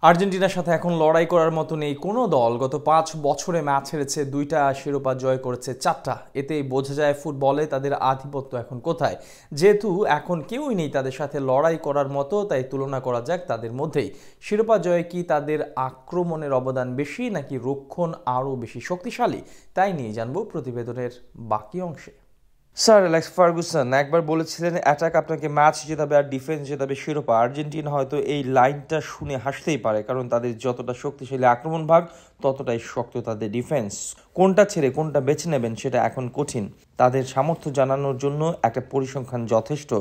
আর্জেন্টিনার সাথে এখন লড়াই করার মতো নেই কোনো দল। গত 5 বছরে ম্যাচ হেরেছে 2টা, শিরোপা জয় করেছে 4টা। এতেই বোঝা যায় ফুটবলে তাদের আধিপত্য এখন কোথায়। যেহেতু এখন কেউই নেই তাদের সাথে লড়াই করার মতো, তাই তুলনা করা যাক তাদের মধ্যেই। শিরোপা জয়ে কি তাদের আক্রমণের অবদান বেশি, নাকি রক্ষণ আরও বেশি শক্তিশালী? তাই নিয়ে জানবো প্রতিবেদনের বাকি অংশে। স্যার অ্যালেক্স ফার্গুসন একবার বলেছিলেন, অ্যাটাক আপনাকে ম্যাচ জেতাবে আর ডিফেন্স জেতাবে শিরোপা। আর্জেন্টিনা হয়তো এই লাইনটা শুনে হাসতেই পারে, কারণ তাদের যতটা শক্তিশালী আক্রমণ ভাগ, ততটাই শক্ত তাদের ডিফেন্স। কোনটা ছেড়ে কোনটা বেছে নেবেন সেটা এখন কঠিন। তাদের সামর্থ্য জানানোর জন্য একটা পরিসংখ্যান যথেষ্ট।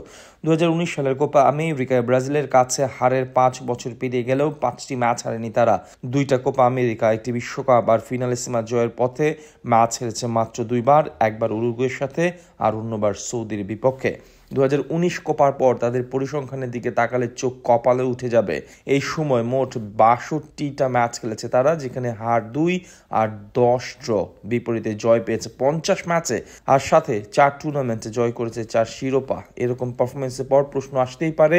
2019 সালের কোপা আমেরিকায় ব্রাজিলের কাছে হারের 5 বছর পেরিয়ে গেলেও 5টি ম্যাচ হারেনি তারা। 2টা কোপা আমেরিকা, একটি বিশ্বকাপ আর ফিনালিসিমা জয়ের পথে ম্যাচ হেরেছে মাত্র 2বার, একবার উরুগুয়ের সাথে আর অন্যবার সৌদির বিপক্ষে। 2019 কোপার পর তাদের পরিসংখ্যানের দিকে তাকালে চোখ কপালে উঠে যাবে। এই সময় মোট 62টা ম্যাচ খেলেছে তারা, যেখানে হার 2 আর 10 ড্র। বিপরীতে জয় পেয়েছে 50 ম্যাচে, আর সাথে 4 টুর্নামেন্টে জয় করেছে 4 শিরোপা। এরকম পারফরমেন্সের পর প্রশ্ন আসতেই পারে,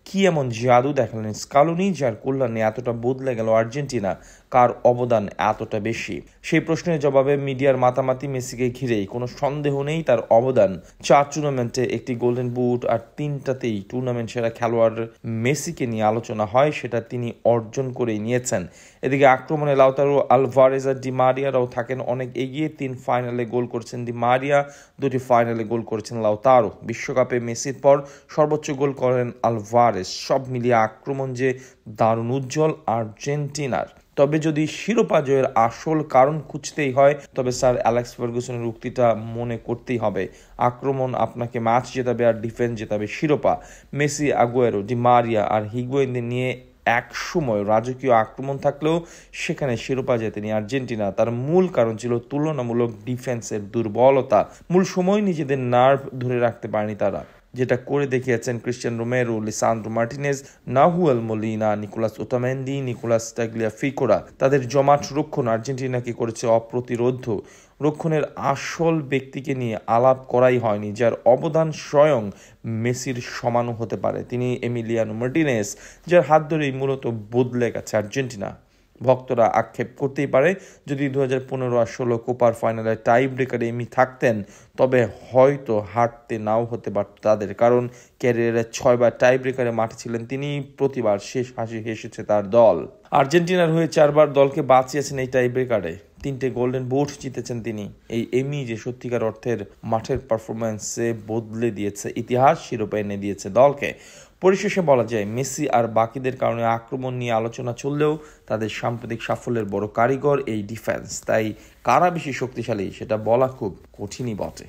কি এমন জাদু দেখালেন স্কালোনি যার কল্যাণে এতটা বদলে গেল আর্জেন্টিনা? কার অবদান এতটা বেশি? সেই প্রশ্নের জবাবে মিডিয়ার মাতামাতি মেসিকে ঘিরেই। কোনো সন্দেহ নেই তার অবদান। 4 টুর্নামেন্টে একটি গোল্ডেন বুট আর 3টাতেই টুর্নামেন্ট সেরা খেলোয়াড় মেসিকে নিয়ে আলোচনা হয়, সেটা তিনি অর্জন করেই নিয়েছেন। এদিকে আক্রমণে লাউতারো আলভারেজ আর ডি মারিয়ারাও থাকেন অনেক এগিয়ে। 3 ফাইনালে গোল করেছেন ডি মারিয়া, 2টি ফাইনালে গোল করেছেন লাউতারো। বিশ্বকাপে মেসির পর সর্বোচ্চ গোল করেন আলভারেজ। সব মিলিয়ে আক্রমণ যে দারুণ উজ্জ্বল আর্জেন্টিনার। তবে যদি শিরোপা জয়ের আসল কারণ খুঁজতেই হয়, তবে স্যার অ্যালেক্স ফার্গুসনের উক্তিটা মনে করতেই হবে। আক্রমণ আপনাকে ম্যাচ জেতাবে আর ডিফেন্স জেতাবে শিরোপা। মেসি, আগুয়েরো, ডি মারিয়া আর হিগুয়েইনদের নিয়ে এক সময় রাজকীয় আক্রমণ থাকলেও সেখানে শিরোপা জেতেনি আর্জেন্টিনা। তার মূল কারণ ছিল তুলনামূলক ডিফেন্সের দুর্বলতা। মূল সময় নিজেদের নার্ভ ধরে রাখতে পারেনি তারা, যেটা করে দেখিয়েছেন Cristian Romero, Lisandro Martinez, Nahuel Molina, Nicolas Otamendi, Nicolas টাগলিয়াফিকোরা। তাদের জমাট রক্ষণ আর্জেন্টিনাকে করেছে অপ্রতিরোধ্য। রক্ষণের আসল ব্যক্তিকে নিয়ে আলাপ করাই হয়নি, যার অবদান স্বয়ং মেসির সমানও হতে পারে। তিনি এমিলিয়ানো মার্টিনেজ, যার হাত ধরেই মূলত বদলে গেছে আর্জেন্টিনা। ভক্তরা আক্ষেপ করতেই পারে, যদি 2015 আর 16 কোপার ফাইনালে টাই ব্রেকারে এমি থাকতেন, তবে হয়তো হারতে নাও হতে পারত তাদের, কারণ ক্যারিয়ারে 6বার টাই ব্রেকারে মাঠে ছিলেন তিনি। প্রতিবার শেষ হাসি হেসেছে তার দল। আর্জেন্টিনার হয়ে 4বার দলকে বাঁচিয়েছেন এই টাই ব্রেকারে। 3টে গোল্ডেন বুট জিতেছেন তিনি। এই এমি যে সত্যিকার অর্থের মাঠের পারফরম্যান্সে বদলে দিয়েছে ইতিহাস, শিরোপা এনে দিয়েছে দলকে। পরিশেষে বলা যায়, মেসি আর বাকিদের কারণে আক্রমণ নিয়ে আলোচনা চললেও তাদের সাম্প্রতিক সাফল্যের বড় কারিগর এই ডিফেন্স। তাই কারা বেশি শক্তিশালী সেটা বলা খুব কঠিনই বটে।